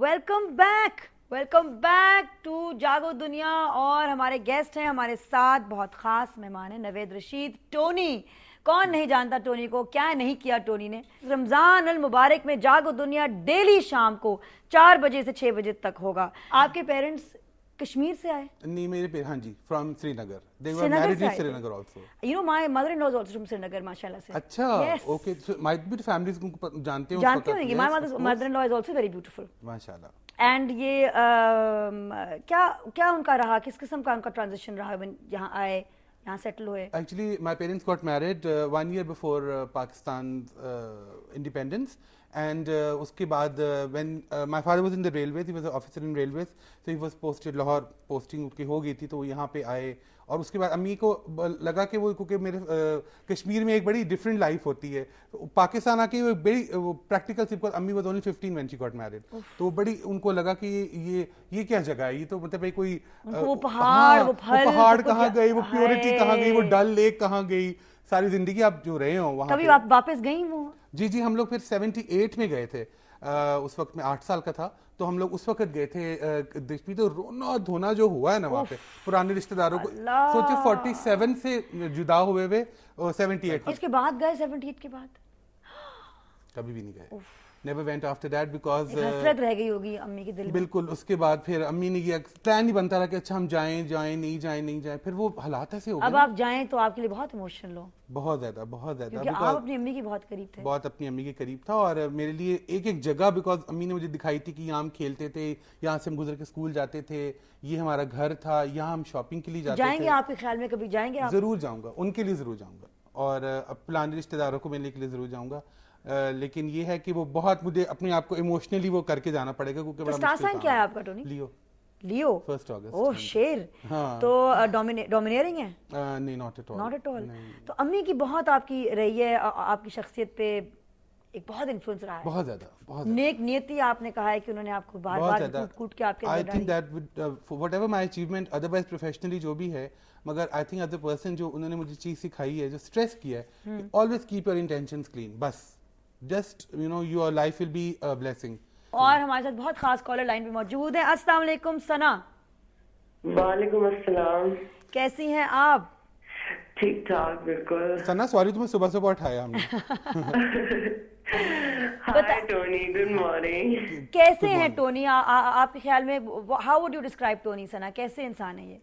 Welcome back to जागो दुनिया। और हमारे गेस्ट हैं, हमारे साथ बहुत खास मेहमान हैं, नवेद रशीद, टोनी। कौन नहीं जानता टोनी को, क्या नहीं किया टोनी ने। रमजान अल मुबारक में जागो दुनिया डेली शाम को 4 बजे से 6 बजे तक होगा। आपके पेरेंट्स कश्मीर से आए? नहीं, मेरे हाँ जी, from Srinagar. They were married in Srinagar also. You know, my mother-in-law is also from Srinagar, माशाल्लाह से। अच्छा, yes. okay, so might be families को जानते हो? जानते होंगे। My mother-in-law is also very beautiful. माशाल्लाह। एंड ये क्या उनका रहा, किस किस्म का उनका ट्रांजिशन रहा यहाँ आए, यहाँ सेटल हुए? Actually, my parents got married 1 year before Pakistan's independence, and उसके बाद when my father was in the railways, he was an officer in railways, so he was posted Lahore, posting उसकी हो गई थी तो वो यहाँ पे आए। और उसके बाद अम्मी को लगा कि वो, क्योंकि मेरे कश्मीर में एक बड़ी डिफरेंट लाइफ होती है, पाकिस्तान आके वो बड़ी प्रैक्टिकल सिर्फ, अम्मी was only 15 when she got married, तो बड़ी उनको लगा कि ये क्या जगह है, ये तो मतलब भाई कोई वो पहाड़ कहाँ गई, वो प्योरिटी कहाँ गई, वो डल लेक कहाँ गई, सारी जिंदगी आप जो रहे हो वहाँ। कभी आप वापस गई वो? जी, हम लोग फिर 78 में गए थे। उस वक्त मैं 8 साल का था, तो हम लोग उस वक्त गए थे देश में। तो रोना धोना जो हुआ है ना वहाँ पे, पुराने रिश्तेदारों को सोचो, 47 से जुदा हुए हुए 78। इसके बाद गए? 78 के बाद कभी भी नहीं गए। Never went after that because हसरत रह गई होगी अम्मी के दिल में। बिल्कुल। उसके बाद फिर अम्मी ने किया, प्लान नहीं बनता रहा कि अच्छा हम जाएं नहीं जाएं। फिर वो हालात ऐसे हो गए। अब आप जाएं तो आपके लिए बहुत इमोशनल हो। बहुत ज्यादा क्योंकि आप अपनी अम्मी की बहुत करीब थे। बहुत अपनी अम्मी के करीब था, और मेरे लिए एक जगह, बिकॉज अम्मी ने मुझे दिखाई थी कि यहाँ हम खेलते थे, यहाँ से हम गुजर के स्कूल जाते थे, ये हमारा घर था, यहाँ हम शॉपिंग के लिए जाते थे। जाएंगे आपके ख्याल में कभी जाएंगे आप? जरूर जाऊंगा, उनके लिए जरूर जाऊंगा, और पुराने रिश्तेदारों को मिलने के लिए जरूर जाऊंगा। लेकिन ये है कि वो बहुत, मुझे अपने आप को इमोशनली वो करके जाना पड़ेगा, क्योंकि बड़ा मुश्किल काम है। क्या है आपका टोनी? लियो 1 अगस्त। ओह शेर। हाँ। तो डोमिनेरिंग है? नहीं, नॉट एट ऑल। तो अम्मी की बहुत आपकी रही है, आपकी शख्सियत पे एक बहुत इन्फ्लुएंस रहा है। बहुत ज्यादा। नेक नियति आपने कहा है कि उन्होंने आपको बार-बार कूट के आपके I think that whatever my achievement otherwise professionally जो भी है, मगर I think as a person जो उन्होंने मुझे चीज सिखाई है, जो स्ट्रेस किया है, always keep your intentions clean. बस just your life will be a blessing. और हमारे साथ बहुत खास कॉलर लाइन पे मौजूद है। अस्सलाम वालेकुम सना। वालेकुम अस्सलाम। कैसी हैं आप? ठीक ठाक, बिल्कुल। सना सॉरी तुम्हें सुबह उठाया हमने। Hi Tony, good morning. कैसे हैं टोनी? आपके ख्याल में how would you describe Tony? Sana कैसे इंसान है ये?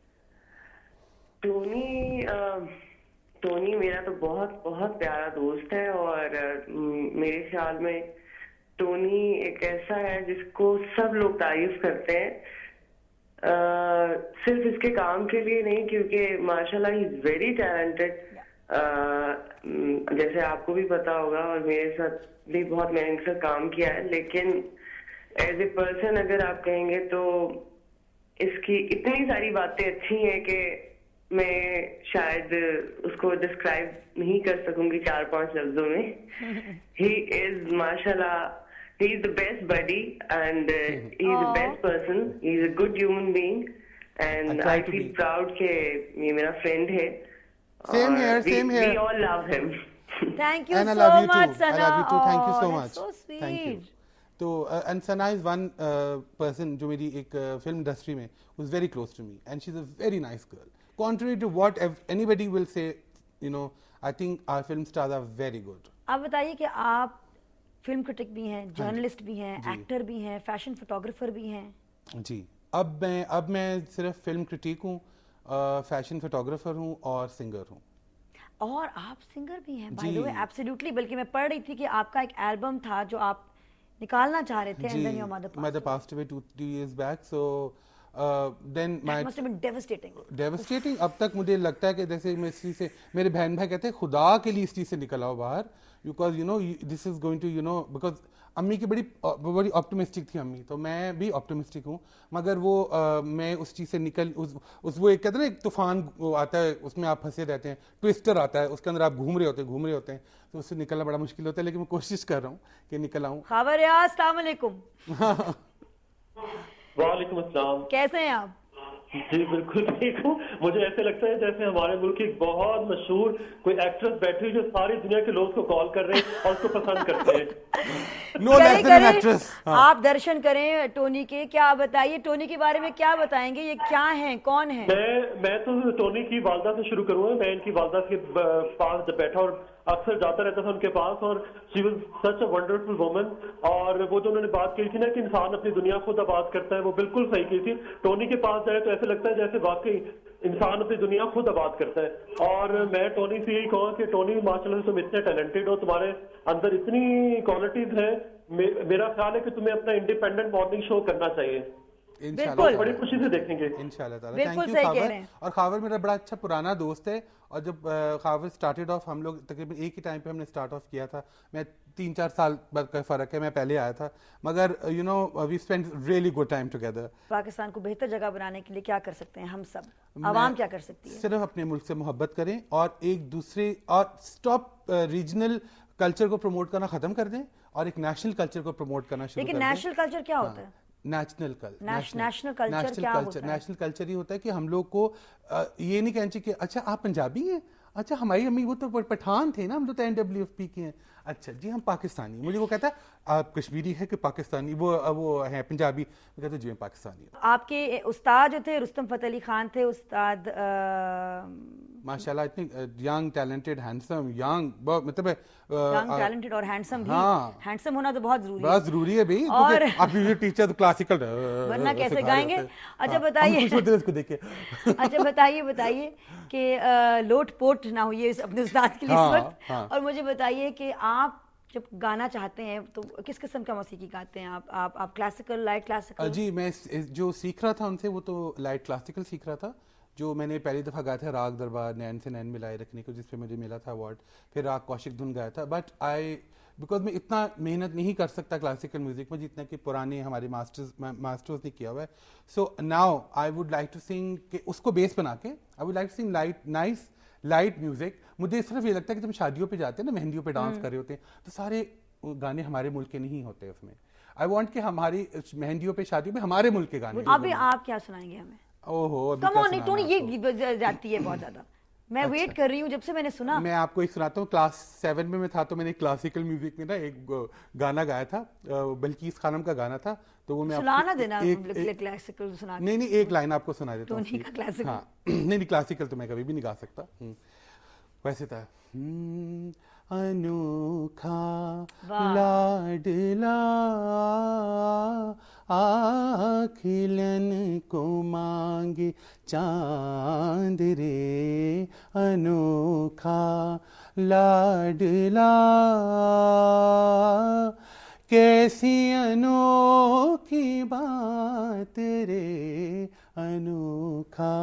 टोनी मेरा तो बहुत बहुत प्यारा दोस्त है, और मेरे ख्याल में टोनी एक ऐसा है जिसको सब लोग तारीफ करते हैं, सिर्फ इसके काम के लिए नहीं, क्योंकि माशाल्लाह ही इज वेरी टैलेंटेड। जैसे आपको भी पता होगा, और मेरे साथ भी बहुत मैंने इनके साथ काम किया है, लेकिन एज ए पर्सन अगर आप कहेंगे तो इसकी इतनी सारी बातें अच्छी हैं कि मैं शायद उसको डिस्क्राइब नहीं कर सकूंगी 4-5 लफ्जों में। ही इज माशाल्लाह, he is the best buddy, and he is the best person. He is a good human being, and I feel proud कि ये मेरा friend है। Same here. We all love him. Thank you so much, Sana. I love you too. Thank you so much. So sweet. Thank you. तो and Sana is one person जो मेरी एक film industry में was very close to me, and she's a very nice girl. Contrary to what anybody will say, I think our film stars are very good. आप बताइए कि आप film critic भी हैं, जर्नलिस्ट भी हैं, एक्टर भी हैं, फैशन फोटोग्राफर भी हैं। जी, अब मैं सिर्फ फिल्म क्रिटिक हूँ, फैशन फोटोग्राफर हूँ और सिंगर हूँ। और आप सिंगर भी हैं, बाय द वे। एब्सोल्युटली। बल्कि मैं पढ़ रही थी कि आपका एक एल्बम था जो आप निकालना चाह रहे थे, and then your mother passed away 2 years back, so then that must have been devastating. अब तक मुझे लगता है कि जैसे मैं इस चीज से, मेरे बहन भाई कहते हैं खुदा के लिए इस चीज से निकल आओ बाहर, because this is going to because अम्मी की बड़ी ऑप्टिमिस्टिक थी अम्मी, तो मैं भी ऑप्टिमिस्टिक हूँ, मगर वो मैं उस चीज़ से निकल वो एक कहते हैं ना, एक तूफान आता है, उसमें आप फंसे रहते हैं, ट्विस्टर आता है, उसके अंदर आप घूम रहे होते हैं, तो उससे निकलना बड़ा मुश्किल होता है, लेकिन मैं कोशिश कर रहा हूँ कि निकल आऊँ। खबर है, अस्सलाम वालेकुम। वालेकुम अस्सलाम। कैसे हैं आप? जी बिल्कुल ठीक हूँ। मुझे ऐसे लगता है जैसे हमारे मुल्क की एक बहुत मशहूर कोई एक्ट्रेस बैठी हुई जो सारी दुनिया के लोग उसको कॉल कर रहे हैं और उसको पसंद करते हैं। No lesson in actress. आप दर्शन करें टोनी के। क्या बताइए टोनी के बारे में, क्या बताएंगे, ये क्या है, कौन है? मैं तो टोनी की वालदा से शुरू करूंगा। मैं इनकी वालदा के पास बैठा और अक्सर जाता रहता था उनके पास, और she was such a wonderful woman. और वो जो उन्होंने बात की थी ना कि इंसान अपनी दुनिया खुद आबाद करता है, वो बिल्कुल सही की थी। टोनी के पास जाए तो ऐसे लगता है जैसे वाकई इंसान अपनी दुनिया खुद आबाद करता है। और मैं टोनी से यही कहूँगा कि टोनी माशाल्लाह से तुम इतने टैलेंटेड हो, तुम्हारे अंदर इतनी क्वालिटीज हैं। मेरा ख्याल है कि तुम्हें अपना इंडिपेंडेंट मॉर्निंग शो करना चाहिए। बिल्कुल, बड़ी खुशी से देखेंगे इंशाल्लाह ताला। बिल्कुल थैंक यू सही कह खावर। रहे हैं। और खावर मेरा बड़ा अच्छा पुराना दोस्त है, और जब खावर स्टार्टेड ऑफ, हम लोग तकरीबन एक ही टाइम पे हमने स्टार्ट ऑफ किया था। मैं 3-4 साल बाद का फ़र्क है, मैं पहले आया था, मगर you know we spend really good time together. Pakistan को बेहतर जगह बनाने के लिए क्या कर सकते हैं हम सब, आवाम क्या कर सकती है? सिर्फ अपने मुल्क से मोहब्बत करें और एक दूसरे, और स्टॉप रीजनल कल्चर को प्रमोट करना ख़त्म कर दें और एक नेशनल कल्चर को प्रमोट करना शुरू कर लेकिन दें। नेशनल कल्चर क्या होता है? नेशनल कल्चर नेशनल कल्चर क्या होता है? नेशनल कल्चर ये होता है कि हम लोग को ये नहीं कहना चाहिए कि अच्छा आप पंजाबी हैं, अच्छा हमारी अम्मी वो तो पठान थे ना, हम तो NWFP के हैं, अच्छा जी हम पाकिस्तानी। मुझे वो कहता है आप कश्मीरी है कि पाकिस्तानी, वो है पंजाबी। मैं कहता जी मैं पाकिस्तानी हूँ। आपके उस्ताद जो थे रुस्तम फ़तेह अली खान थे, उस्ताद माशाल्लाह इतने यंग टैलेंटेड हैंडसम, यंग मतलब यंग टैलेंटेड और हैंडसम भी। हाँ। हैंडसम होना तो बहुत जरूरी बड़ा जरूरी है भाई। और आप टीचर तो क्लासिकल वरना कैसे गाएंगे? अच्छा बताइए उसको देखे। अच्छा बताइए कि लोट पोट ना हुई अपने उस्ताद के लिए इस वक्त। हाँ। और मुझे बताइए कि आप जब गाना चाहते हैं तो किस किस्म का मौसीकी गाते हैं आप क्लासिकल, लाइट क्लासिकल? जी मैं जो सीख रहा था उनसे वो तो लाइट क्लासिकल सीख रहा था, जो मैंने पहली दफ़ा गाया था राग दरबार नैन से नैन मिलाए रखने को, जिस पे मुझे मिला था अवार्ड। फिर राग कौशिक धुन गाया था। बट बिकॉज मैं इतना मेहनत नहीं कर सकता क्लासिकल म्यूजिक में जितना कि पुराने हमारे मास्टर्स ने किया हुआ है। So now I would like to sing के उसको बेस बना के, I would like to sing nice light music. मुझे सिर्फ ये लगता है कि जब शादियों पे जाते हैं ना, मेहंदियों पे डांस कर रहे होते हैं, तो सारे गाने हमारे मुल्क के नहीं होते उसमें। आई वांट कि हमारी मेहंदियों पे शादियों पे हमारे मुल्क के गाने। अभी आप क्या सुनाएंगे हमें? ओहो कम ऑन टोनी, ये जाती है बहुत ज्यादा। मैं वेट कर रही हूँ जब से मैंने सुना। मैं आपको एक सुनाता हूँ। क्लास 7 में मैं था तो मैंने क्लासिकल म्यूजिक में ना एक गाना गाया था, बल्कीस खानम का गाना था। तो वो मैं सुनाना देना क्लासिकल सुना। नहीं एक लाइन आपको सुना देता हूँ टोनी का क्लासिकल। हाँ नहीं क्लासिकल तो मैं कभी भी नहीं गा सकता। वैसे था अनोखा लाडला आखिलन को मांगे चांद रे, अनोखा लाडला कैसी अनोखी बात रे, अनोखा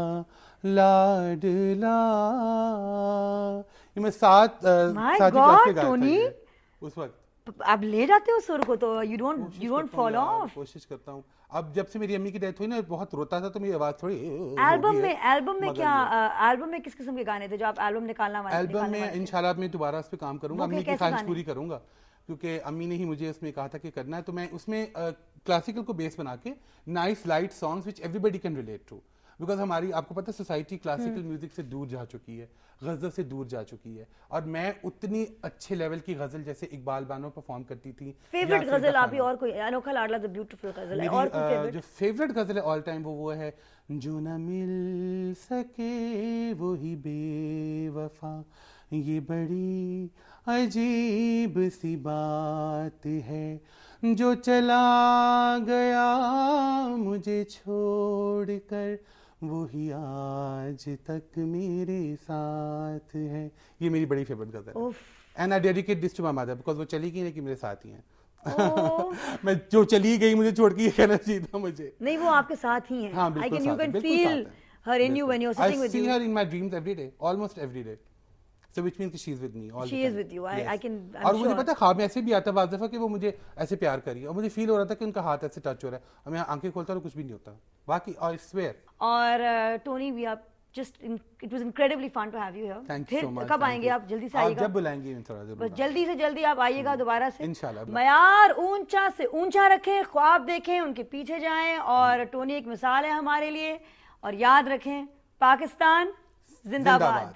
लाडला। ये मैं सात टोनी उस वक्त। आप ले जाते हो सुर को, तो यू डोंट फॉलो ऑफ। कोशिश करता हूँ। अब जब से मेरी अम्मी की डेथ हुई ना, बहुत रोता था तो मेरी आवाज थोड़ी एल्बम में क्या एल्बम में किस किस्म के गाने थे जो आप एल्बम निकालना वाले? एल्बम में इंशाल्लाह मैं दोबारा उस पर काम करूंगा, अम्मी की ख्वाहिश पूरी करूंगा, क्योंकि अम्मी ने ही मुझे उसमें कहा था कि करना है। तो मैं उसमें क्लासिकल को बेस बना के nice light songs which everybody can relate to, because हमारी आपको पता है सोसाइटी क्लासिकल म्यूजिक से दूर जा चुकी है, गजल से दूर जा चुकी है। और मैं उतनी अच्छे लेवल की गजल जैसे इकबाल बानो परफॉर्म करती थी। फेवरेट गजल आप ही और कोई? अनोखा लाडला द ब्यूटीफुल गजल है, और कोई फेवरेट? जो फेवरेट गजल है ऑल टाइम वो है जो न मिल सके वो ही बेवफा, ये बड़ी अजीब सी बात है, जो चला गया मुझे छोड़कर वो ही आज तक मेरे साथ है। ये मेरी बड़ी फेवरेट गजल है। And I dedicate this to my mother, because वो चली गई लेकिन मेरे साथ ही हैं। मैं जो चली गई मुझे छोड़ के, ये कहना चाहिए था मुझे। नहीं, वो आपके साथ ही हैं। हाँ, बिल्कुल you can feel her in you when you're sitting with you. I see her in my dreams every day, almost every day. So which means she's with me all the time. She is with you. I can. और मुझे पता है ख्वाब में ऐसे भी आता है बाज़ दफ़ा कि वो मुझे ऐसे प्यार करी, और मुझे फील हो रहा था कि उनका हाथ ऐसे टच हो रहा है, और मैं आंखें खोलता हूँ कुछ भी नहीं होता बाकी। I swear. और Tony we are just it was incredibly fun to have you here. Thank you so much. कब आएंगे आप? जल्दी से आइएगा। आप जब बुलाएंगे थोड़ा जरूर। बस जल्दी से जल्दी आप आइएगा दोबारा से। इंशाल्लाह। मयार ऊंचा से ऊंचा रखें, ख्वाब देखें, उनके पीछे जाएं, और टोनी एक मिसाल है हमारे लिए। और याद रखें, पाकिस्तान जिंदाबाद।